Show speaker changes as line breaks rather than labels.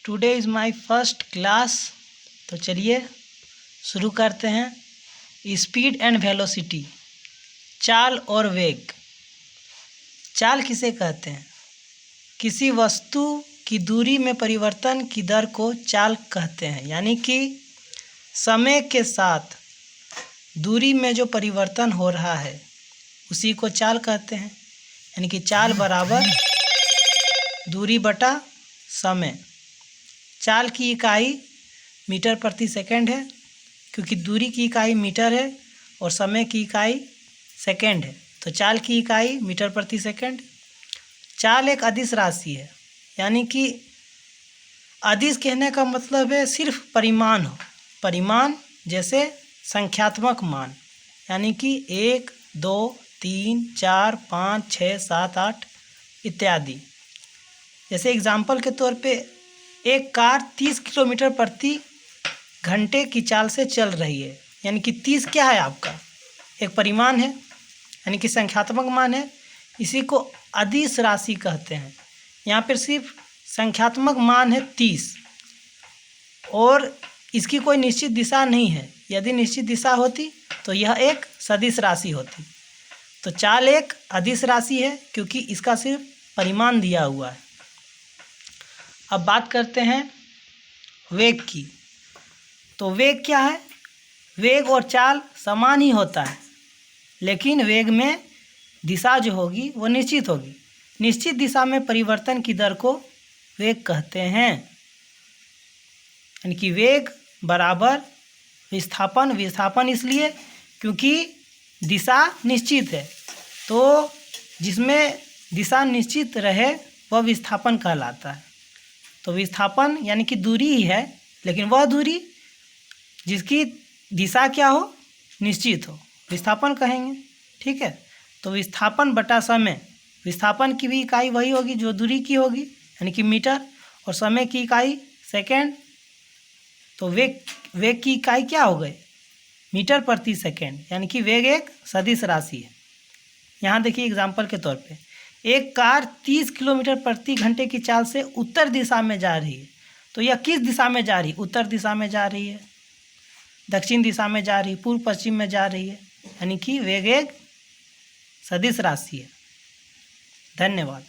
Today is my first class. तो चलिए शुरू करते हैं। स्पीड एंड वेलोसिटी, चाल और वेग। चाल किसे कहते हैं? किसी वस्तु की दूरी में परिवर्तन की दर को चाल कहते हैं, यानी कि समय के साथ दूरी में जो परिवर्तन हो रहा है उसी को चाल कहते हैं। यानी कि चाल बराबर दूरी बटा समय। चाल की इकाई मीटर प्रति सेकंड है, क्योंकि दूरी की इकाई मीटर है और समय की इकाई सेकंड है, तो चाल की इकाई मीटर प्रति सेकंड। चाल एक अदिश राशि है, यानी कि अदिश कहने का मतलब है सिर्फ परिमाण हो। परिमाण जैसे संख्यात्मक मान, यानी कि 1, 2, 3, 4, 5, 6, 7, 8 इत्यादि। जैसे एग्जाम्पल के तौर पे एक कार 30 किलोमीटर प्रति घंटे की चाल से चल रही है, यानी कि 30 क्या है आपका? एक परिमाण है, यानी कि संख्यात्मक मान है। इसी को अदिश राशि कहते हैं। यहाँ पर सिर्फ संख्यात्मक मान है 30 और इसकी कोई निश्चित दिशा नहीं है। यदि निश्चित दिशा होती तो यह एक सदिश राशि होती। तो चाल एक अदिश राशि है क्योंकि इसका सिर्फ परिमाण दिया हुआ है। अब बात करते हैं वेग की। तो वेग क्या है? वेग और चाल समान ही होता है, लेकिन वेग में दिशा जो होगी वो निश्चित होगी। निश्चित दिशा में परिवर्तन की दर को वेग कहते हैं। यानी कि वेग बराबर विस्थापन। विस्थापन इसलिए क्योंकि दिशा निश्चित है, तो जिसमें दिशा निश्चित रहे वह विस्थापन कहलाता है। तो विस्थापन यानी कि दूरी ही है, लेकिन वह दूरी जिसकी दिशा क्या हो? निश्चित हो, विस्थापन कहेंगे। ठीक है, तो विस्थापन बटा समय। विस्थापन की भी इकाई वही होगी जो दूरी की होगी, यानी कि मीटर, और समय की इकाई सेकेंड। तो वेग की इकाई क्या हो गए? मीटर प्रति सेकेंड, यानी कि वेग एक सदिश राशि है। यहाँ देखिए एग्जाम्पल के तौर पे एक कार 30 किलोमीटर प्रति घंटे की चाल से उत्तर दिशा में जा रही है। तो यह किस दिशा में जा रही है? उत्तर दिशा में जा रही है, दक्षिण दिशा में जा रही है, पूर्व पश्चिम में जा रही है, यानी कि वेग एक सदिश राशि है। धन्यवाद।